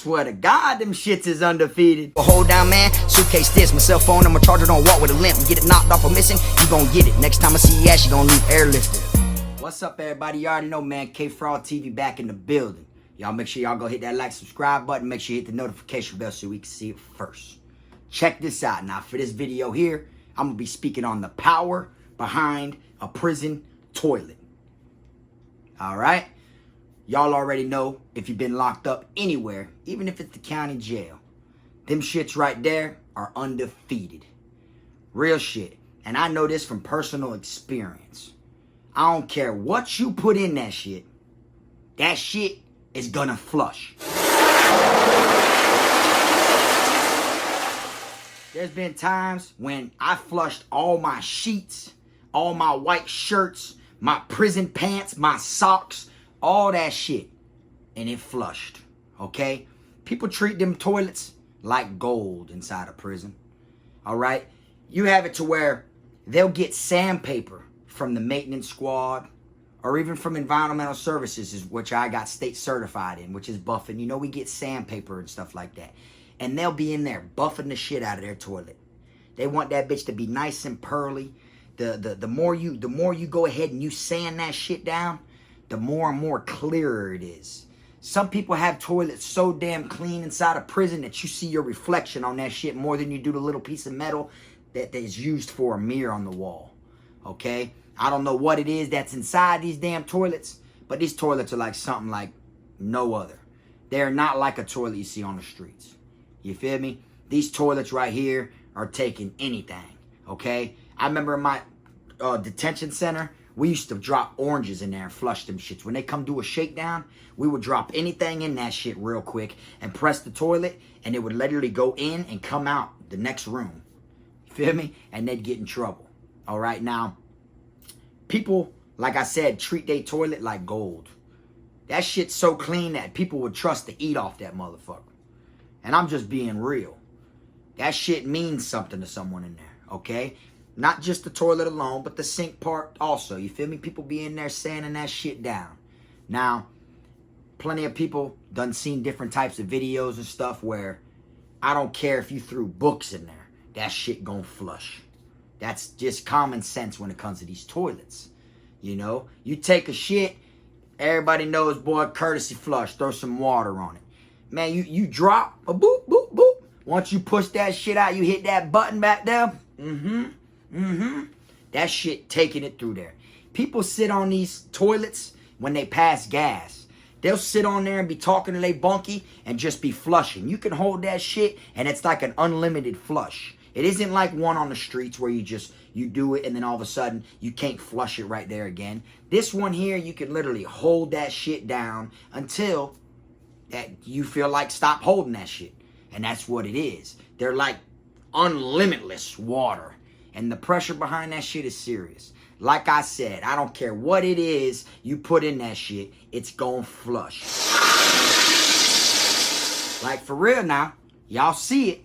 swear to God, them shits is undefeated. Hold down, man. Suitcase this, my cell phone, I'm a charger, don't walk with a limp. Get it knocked off or missing, you gon' get it. Next time I see your ass, you gon' leave airlifted. What's up, everybody? You already know, man. Kfrogtv back in the building. Y'all make sure y'all go hit that like, subscribe button. Make sure you hit the notification bell so we can see it first. Check this out. Now, for this video here, I'm going to be speaking on the power behind a prison toilet. All right? Y'all already know if you've been locked up anywhere, even if it's the county jail, them shits right there are undefeated. Real shit. And I know this from personal experience. I don't care what you put in that shit is gonna flush. There's been times when I flushed all my sheets, all my white shirts, my prison pants, my socks, all that shit, and it flushed, okay? People treat them toilets like gold inside a prison, all right? You have it to where they'll get sandpaper from the maintenance squad or even from environmental services, which I got state certified in, which is buffing. You know, we get sandpaper and stuff like that. And they'll be in there buffing the shit out of their toilet. They want that bitch to be nice and pearly. The more you go ahead and you sand that shit down, the more and more clearer it is. Some people have toilets so damn clean inside a prison that you see your reflection on that shit more than you do the little piece of metal that is used for a mirror on the wall. Okay? I don't know what it is that's inside these damn toilets, but these toilets are like something like no other. They're not like a toilet you see on the streets. You feel me? These toilets right here are taking anything. Okay? I remember in my detention center, we used to drop oranges in there and flush them shits. When they come do a shakedown, we would drop anything in that shit real quick and press the toilet, and it would literally go in and come out the next room. You feel me? And they'd get in trouble. All right? Now, people, like I said, treat their toilet like gold. That shit's so clean that people would trust to eat off that motherfucker. And I'm just being real. That shit means something to someone in there, okay? Not just the toilet alone, but the sink part also. You feel me? People be in there sanding that shit down. Now, plenty of people done seen different types of videos and stuff where I don't care if you threw books in there. That shit gonna flush. That's just common sense when it comes to these toilets. You know? You take a shit, everybody knows, boy, courtesy flush. Throw some water on it. Man, you drop a boop, boop, boop. Once you push that shit out, you hit that button back there. That shit taking it through there. People sit on these toilets when they pass gas. They'll sit on there and be talking to they bunkie and just be flushing. You can hold that shit and it's like an unlimited flush. It isn't like one on the streets where you do it and then all of a sudden you can't flush it right there again. This one here, you can literally hold that shit down until that you feel like stop holding that shit. And that's what it is. They're like unlimitless water. And the pressure behind that shit is serious. Like I said, I don't care what it is you put in that shit, it's gonna flush. Like for real now, y'all see it.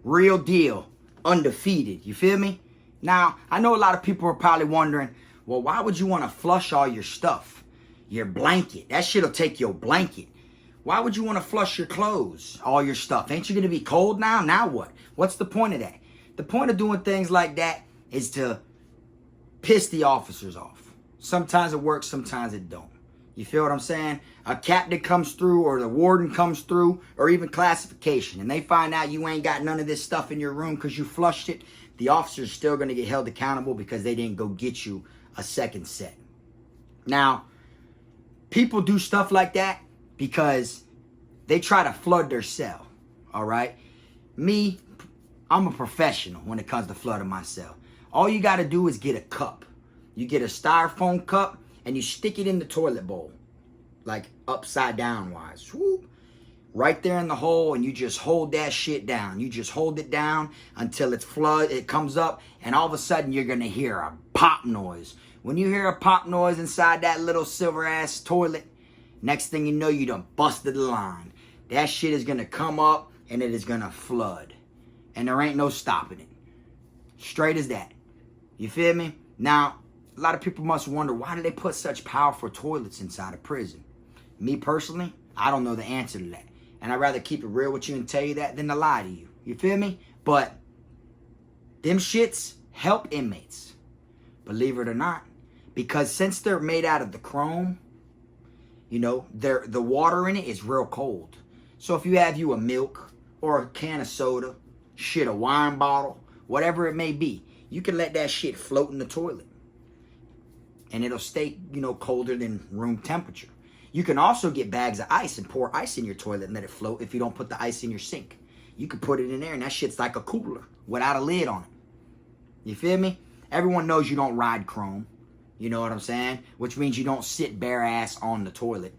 Real deal. Undefeated. You feel me? Now, I know a lot of people are probably wondering, well, why would you want to flush all your stuff? Your blanket. That shit'll take your blanket. Why would you want to flush your clothes, all your stuff? Ain't you going to be cold now? Now what? What's the point of that? The point of doing things like that is to piss the officers off. Sometimes it works, sometimes it don't. You feel what I'm saying? A captain comes through or the warden comes through or even classification and they find out you ain't got none of this stuff in your room because you flushed it. The officer's still going to get held accountable because they didn't go get you a second set. Now, people do stuff like that because they try to flood their cell, all right? Me, I'm a professional when it comes to flooding my cell. All you got to do is get a cup. You get a styrofoam cup and you stick it in the toilet bowl, like upside down wise. Whoop. Right there in the hole, and you just hold that shit down. You just hold it down until it's flood. It comes up, and all of a sudden you're going to hear a pop noise. When you hear a pop noise inside that little silver-ass toilet, next thing you know, you done busted the line. That shit is going to come up, and it is going to flood. And there ain't no stopping it. Straight as that. You feel me? Now, a lot of people must wonder, why do they put such powerful toilets inside a prison? Me personally, I don't know the answer to that. And I'd rather keep it real with you and tell you that than to lie to you. You feel me? But them shits help inmates. Believe it or not. Because since they're made out of the chrome, you know, the water in it is real cold. So if you have you a milk or a can of soda, shit, a wine bottle, whatever it may be, you can let that shit float in the toilet. And it'll stay, you know, colder than room temperature. You can also get bags of ice and pour ice in your toilet and let it float if you don't put the ice in your sink. You can put it in there and that shit's like a cooler without a lid on it. You feel me? Everyone knows you don't ride chrome. You know what I'm saying? Which means you don't sit bare ass on the toilet.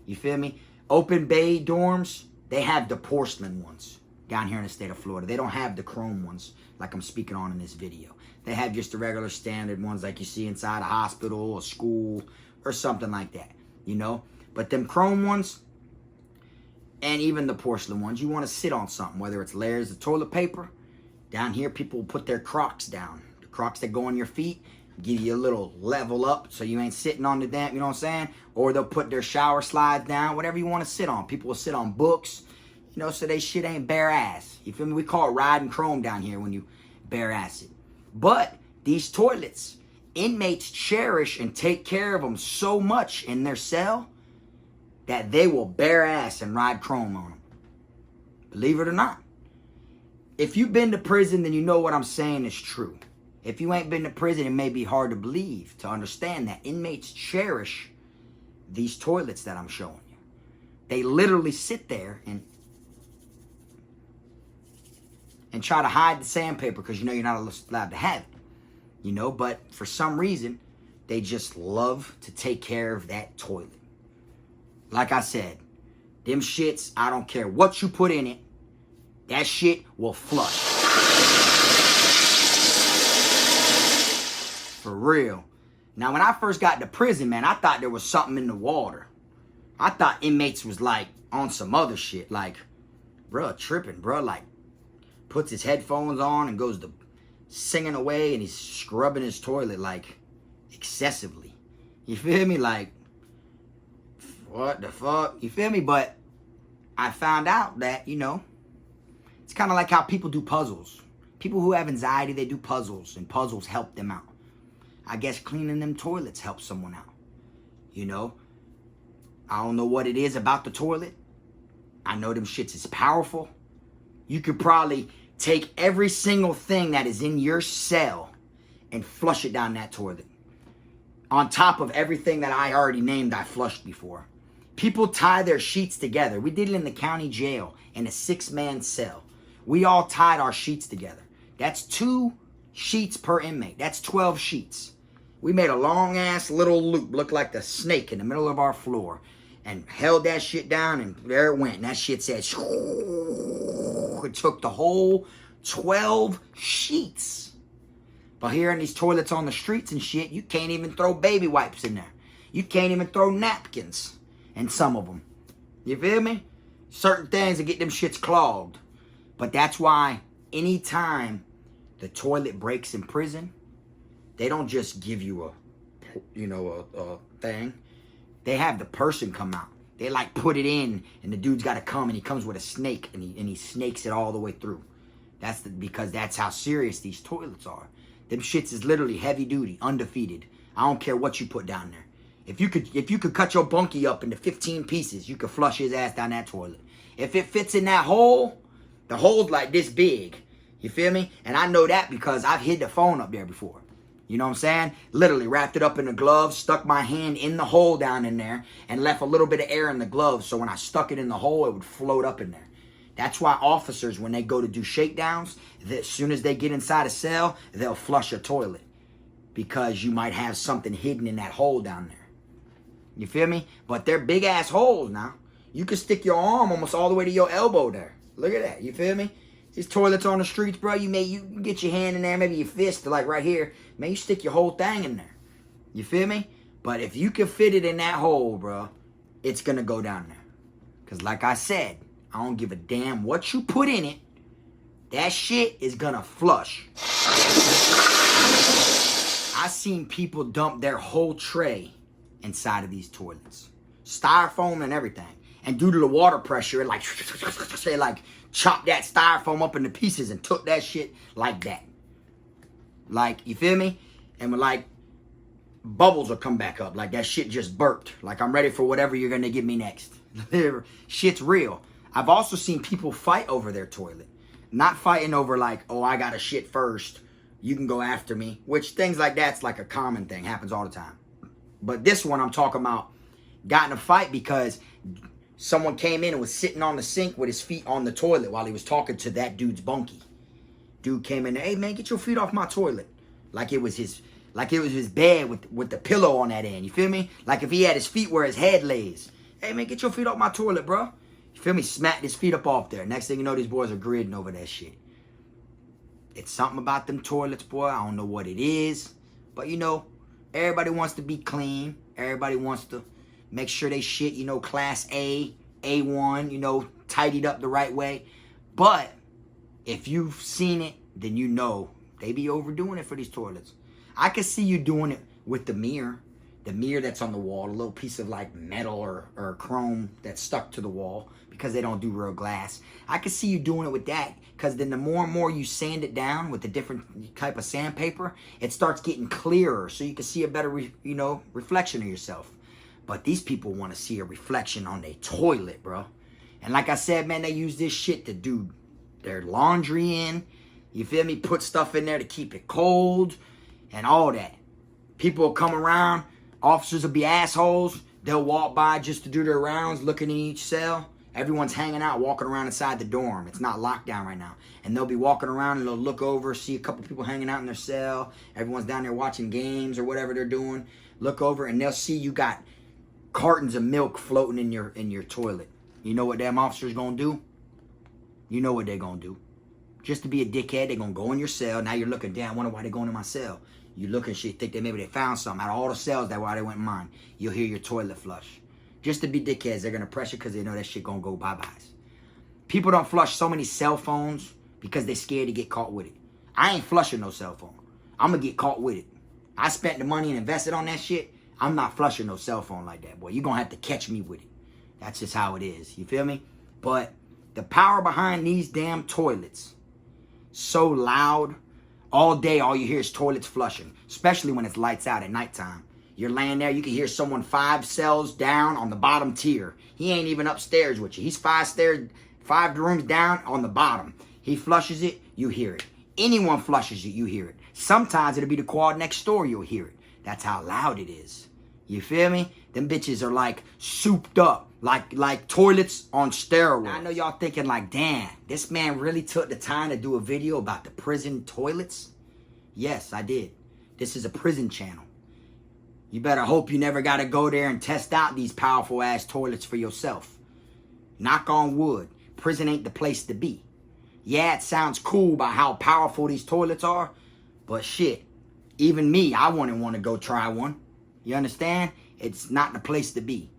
You feel me? Open bay dorms, they have the porcelain ones down here in the state of Florida. They don't have the chrome ones like I'm speaking on in this video. They have just the regular standard ones like you see inside a hospital, a school, or something like that. You know? But them chrome ones, and even the porcelain ones, you want to sit on something, whether it's layers of toilet paper. Down here, people will put their Crocs down. The Crocs that go on your feet, give you a little level up so you ain't sitting on the damn, you know what I'm saying? Or they'll put their shower slides down, whatever you want to sit on. People will sit on books, you know, so they shit ain't bare ass. You feel me? We call it riding chrome down here when you bare ass it. But these toilets, inmates cherish and take care of them so much in their cell that they will bare ass and ride chrome on them. Believe it or not. If you've been to prison, then you know what I'm saying is true. If you ain't been to prison, it may be hard to believe, to understand that inmates cherish these toilets that I'm showing you. They literally sit there and try to hide the sandpaper because you know you're not allowed to have it. You know, but for some reason, they just love to take care of that toilet. Like I said, them shits, I don't care what you put in it, that shit will flush. For real. Now, when I first got to prison, man, I thought there was something in the water. I thought inmates was like on some other shit. Like, bruh, tripping, bruh. Like, puts his headphones on and goes to singing away and he's scrubbing his toilet like excessively. You feel me? Like, what the fuck? You feel me? But I found out that, you know, it's kind of like how people do puzzles. People who have anxiety, they do puzzles, and puzzles help them out. I guess cleaning them toilets helps someone out. You know? I don't know what it is about the toilet. I know them shits is powerful. You could probably take every single thing that is in your cell and flush it down that toilet. On top of everything that I already named I flushed before. People tie their sheets together. We did it in the county jail in a 6-man cell. We all tied our sheets together. That's 2 sheets per inmate. That's 12 sheets. We made a long ass little loop, looked like the snake in the middle of our floor, and held that shit down, and there it went. And that shit said, it took the whole 12 sheets. But here in these toilets on the streets and shit, you can't even throw baby wipes in there. You can't even throw napkins in some of them. You feel me? Certain things that get them shits clogged. But that's why anytime the toilet breaks in prison, they don't just give you a thing. They have the person come out. They like put it in, and the dude's got to come, and he comes with a snake, and he snakes it all the way through. Because that's how serious these toilets are. Them shits is literally heavy duty, undefeated. I don't care what you put down there. If you could cut your bunkie up into 15 pieces, you could flush his ass down that toilet. If it fits in that hole, the hole's like this big. You feel me? And I know that because I've hid the phone up there before. You know what I'm saying? Literally wrapped it up in a glove, stuck my hand in the hole down in there, and left a little bit of air in the glove, so when I stuck it in the hole, it would float up in there. That's why officers, when they go to do shakedowns, as soon as they get inside a cell, they'll flush a toilet. Because you might have something hidden in that hole down there. You feel me? But they're big ass holes now. You can stick your arm almost all the way to your elbow there. Look at that. You feel me? These toilets on the streets, bro, you can get your hand in there, maybe your fist, like right here. Man, you stick your whole thing in there. You feel me? But if you can fit it in that hole, bro, it's going to go down there. Because like I said, I don't give a damn what you put in it. That shit is going to flush. I seen people dump their whole tray inside of these toilets. Styrofoam and everything. And due to the water pressure, it like chopped that styrofoam up into pieces and took that shit like that. Like, you feel me? And when like bubbles will come back up. Like that shit just burped. Like I'm ready for whatever you're gonna give me next. Shit's real. I've also seen people fight over their toilet. Not fighting over like, oh, I gotta shit first, you can go after me. Which things like that's like a common thing. Happens all the time. But this one I'm talking about got in a fight because someone came in and was sitting on the sink with his feet on the toilet while he was talking to that dude's bunkie. Dude came in there, hey man, get your feet off my toilet. Like it was his bed with the pillow on that end. You feel me? Like if he had his feet where his head lays. Hey man, get your feet off my toilet, bro. You feel me? Smacked his feet up off there. Next thing you know, these boys are gridding over that shit. It's something about them toilets, boy. I don't know what it is. But you know, everybody wants to be clean. Everybody wants to make sure they shit, you know, class A, A1, you know, tidied up the right way. But if you've seen it, then you know they be overdoing it for these toilets. I can see you doing it with the mirror that's on the wall, a little piece of like metal or chrome that's stuck to the wall because they don't do real glass. I can see you doing it with that because then the more and more you sand it down with a different type of sandpaper, it starts getting clearer so you can see a better, reflection of yourself. But these people want to see a reflection on their toilet, bro. And like I said, man, they use this shit to do their laundry in. You feel me? Put stuff in there to keep it cold and all that. People will come around. Officers will be assholes. They'll walk by just to do their rounds, looking in each cell. Everyone's hanging out, walking around inside the dorm. It's not locked down right now. And they'll be walking around and they'll look over, see a couple people hanging out in their cell. Everyone's down there watching games or whatever they're doing. Look over and they'll see you got cartons of milk floating in your toilet. You know what them officers gonna do? You know what they're gonna do. Just to be a dickhead, they're gonna go in your cell. Now you're looking down, wonder why they're going in my cell. You look and shit, think that maybe they found something. Out of all the cells, that's why they went in mine. You'll hear your toilet flush. Just to be dickheads, they're gonna pressure because they know that shit gonna go bye-byes. People don't flush so many cell phones because they're scared to get caught with it. I ain't flushing no cell phone. I'm gonna get caught with it. I spent the money and invested on that shit. I'm not flushing no cell phone like that, boy. You're gonna have to catch me with it. That's just how it is. You feel me? But the power behind these damn toilets, so loud. All day, all you hear is toilets flushing, especially when it's lights out at nighttime. You're laying there, you can hear someone 5 cells down on the bottom tier. He ain't even upstairs with you. He's 5 rooms down on the bottom. He flushes it, you hear it. Anyone flushes it, you hear it. Sometimes it'll be the quad next door, you'll hear it. That's how loud it is. You feel me? Them bitches are like souped up, like toilets on steroids. I know y'all thinking like, damn, this man really took the time to do a video about the prison toilets? Yes, I did. This is a prison channel. You better hope you never gotta go there and test out these powerful ass toilets for yourself. Knock on wood. Prison ain't the place to be. Yeah, it sounds cool about how powerful these toilets are, but shit, even me, I wouldn't want to go try one. You understand? It's not the place to be.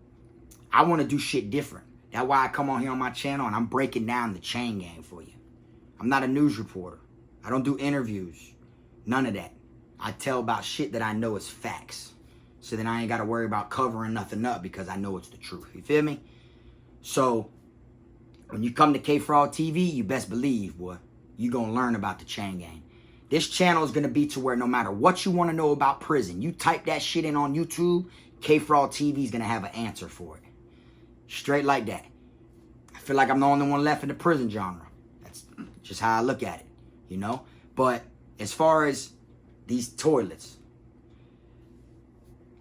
I want to do shit different. That's why I come on here on my channel and I'm breaking down the chain gang for you. I'm not a news reporter. I don't do interviews. None of that. I tell about shit that I know is facts. So then I ain't got to worry about covering nothing up because I know it's the truth. You feel me? So when you come to Kfrogtv, you best believe, boy, you going to learn about the chain gang. This channel is going to be to where no matter what you want to know about prison, you type that shit in on YouTube, Kfrogtv is going to have an answer for it. Straight like that. I feel like I'm the only one left in the prison genre. That's just how I look at it, you know? But as far as these toilets,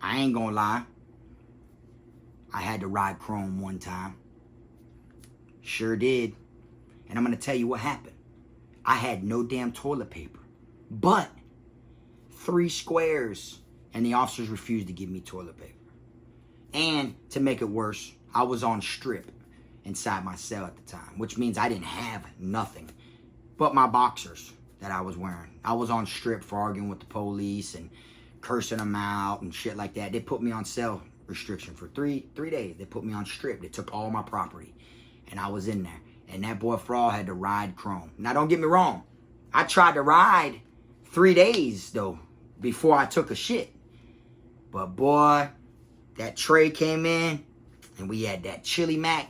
I ain't going to lie. I had to ride chrome one time. Sure did. And I'm going to tell you what happened. I had no damn toilet paper. But 3 squares, and the officers refused to give me toilet paper. And to make it worse, I was on strip inside my cell at the time, which means I didn't have nothing but my boxers that I was wearing. I was on strip for arguing with the police and cursing them out and shit like that. They put me on cell restriction for 3 days. They put me on strip. They took all my property, and I was in there. And that boy Frog had to ride chrome. Now, don't get me wrong. I tried to ride 3 days, though, before I took a shit. But, boy, that tray came in, and we had that chili mac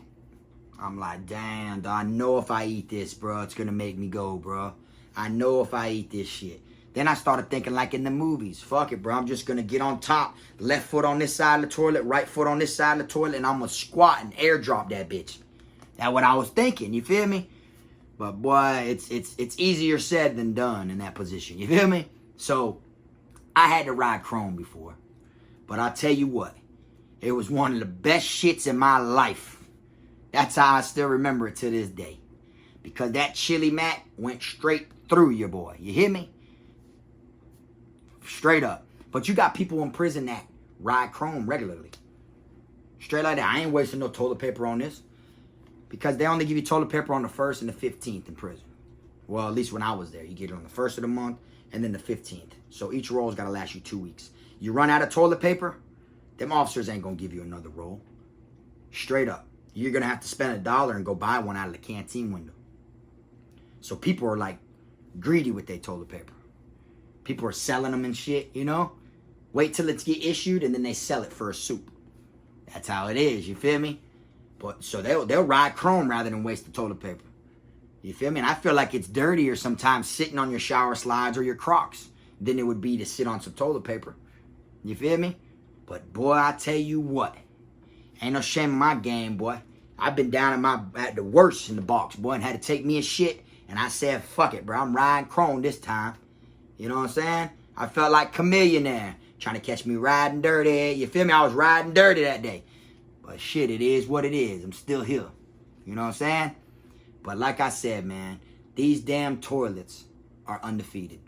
I'm like, damn, I know if I eat this, bro, it's gonna make me go, bro. I know if I eat this shit. Then I started thinking like in the movies. Fuck it, bro. I'm just gonna get on top, left foot on this side of the toilet, right foot on this side of the toilet, and I'm gonna squat and airdrop that bitch. That's what I was thinking, you feel me? But boy, it's easier said than done in that position, you feel me? So, I had to ride chrome before. But I'll tell you what, it was one of the best shits in my life. That's how I still remember it to this day. Because that chili mat went straight through your boy. You hear me? Straight up. But you got people in prison that ride chrome regularly. Straight like that. I ain't wasting no toilet paper on this. Because they only give you toilet paper on the 1st and the 15th in prison. Well, at least when I was there. You get it on the 1st of the month and then the 15th. So each roll's got to last you 2 weeks. You run out of toilet paper, them officers ain't going to give you another roll. Straight up. You're going to have to spend $1 and go buy one out of the canteen window. So people are like greedy with their toilet paper. People are selling them and shit, you know? Wait till it's get issued and then they sell it for a soup. That's how it is, you feel me? But so they'll ride chrome rather than waste the toilet paper. You feel me? And I feel like it's dirtier sometimes sitting on your shower slides or your Crocs than it would be to sit on some toilet paper. You feel me? But boy, I tell you what. Ain't no shame in my game, boy. I've been down at the worst in the box, boy, and had to take me a shit. And I said, fuck it, bro. I'm riding chrome this time. You know what I'm saying? I felt like Chameleonaire trying to catch me riding dirty. You feel me? I was riding dirty that day. But shit, it is what it is. I'm still here. You know what I'm saying? But like I said, man, these damn toilets are undefeated.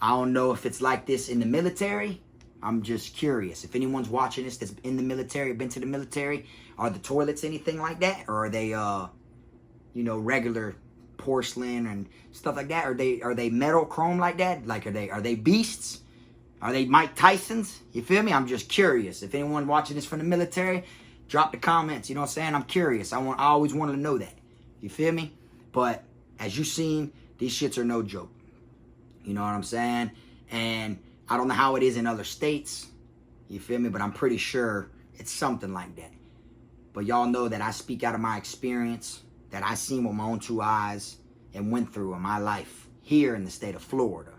I don't know if it's like this in the military. I'm just curious. If anyone's watching this that's in the military, been to the military, are the toilets anything like that? Or are they, you know, regular porcelain and stuff like that? Are they metal chrome like that? Like, are they beasts? Are they Mike Tysons? You feel me? I'm just curious. If anyone watching this from the military, drop the comments. You know what I'm saying? I'm curious. I always wanted to know that. You feel me? But as you seen, these shits are no joke. You know what I'm saying? And I don't know how it is in other states. You feel me? But I'm pretty sure it's something like that. But y'all know that I speak out of my experience, that I seen with my own 2 eyes and went through in my life here in the state of Florida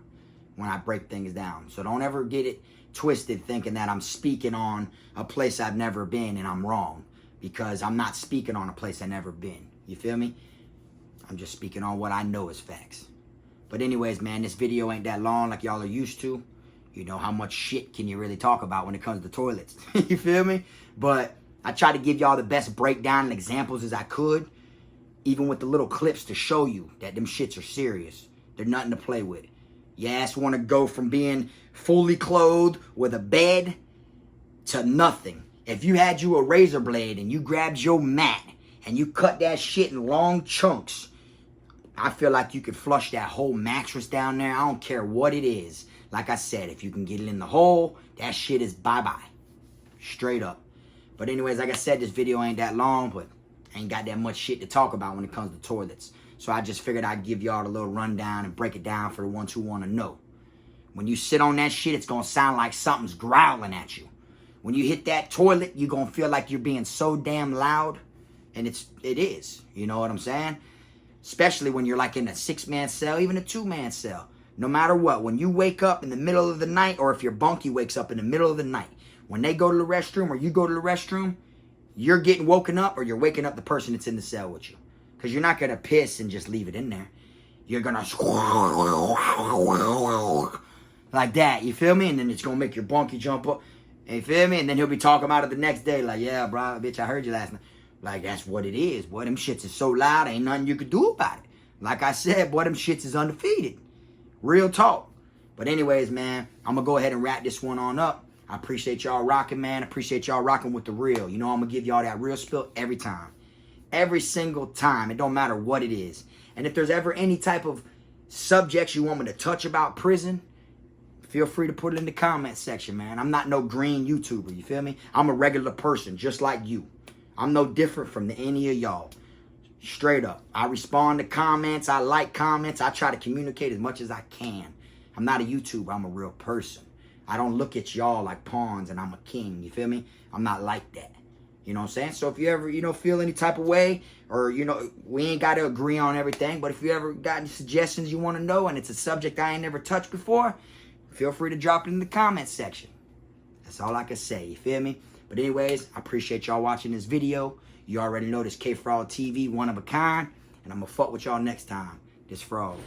when I break things down. So don't ever get it twisted thinking that I'm speaking on a place I've never been and I'm wrong. Because I'm not speaking on a place I've never been. You feel me? I'm just speaking on what I know is facts. But anyways, man, this video ain't that long like y'all are used to. You know, how much shit can you really talk about when it comes to toilets? You feel me? But I try to give y'all the best breakdown and examples as I could. Even with the little clips to show you that them shits are serious. They're nothing to play with. Your ass want to go from being fully clothed with a bed to nothing. If you had you a razor blade and you grabbed your mat and you cut that shit in long chunks, I feel like you could flush that whole mattress down there. I don't care what it is. Like I said, if you can get it in the hole, that shit is bye-bye. Straight up. But anyways, like I said, this video ain't that long, but I ain't got that much shit to talk about when it comes to toilets. So I just figured I'd give y'all a little rundown and break it down for the ones who want to know. When you sit on that shit, it's going to sound like something's growling at you. When you hit that toilet, you're going to feel like you're being so damn loud. And it is. You know what I'm saying? Especially when you're like in a 6-man cell, even a 2-man cell. No matter what, when you wake up in the middle of the night, or if your bunkie wakes up in the middle of the night, when they go to the restroom or you go to the restroom, you're getting woken up or you're waking up the person that's in the cell with you. Because you're not going to piss and just leave it in there. You're going to like that, you feel me? And then it's going to make your bunkie jump up. You feel me? And then he'll be talking about it the next day like, yeah, bro, bitch, I heard you last night. Like, that's what it is. Boy, them shits is so loud, ain't nothing you could do about it. Like I said, boy, them shits is undefeated. Real talk. But anyways, man, I'm going to go ahead and wrap this one on up. I appreciate y'all rocking, man. I appreciate y'all rocking with the real. You know I'm going to give y'all that real spill every time. Every single time. It don't matter what it is. And if there's ever any type of subjects you want me to touch about prison, feel free to put it in the comment section, man. I'm not no green YouTuber, you feel me? I'm a regular person, just like you. I'm no different from any of y'all. Straight up. I respond to comments. I like comments. I try to communicate as much as I can. I'm not a YouTuber. I'm a real person. I don't look at y'all like pawns and I'm a king. You feel me? I'm not like that. You know what I'm saying? So if you ever, feel any type of way, or, we ain't got to agree on everything, but if you ever got any suggestions you want to know, and it's a subject I ain't never touched before, feel free to drop it in the comment section. That's all I can say, you feel me? But anyways, I appreciate y'all watching this video. You already know this Kfrogtv, one of a kind, and I'm going to fuck with y'all next time. This Frog.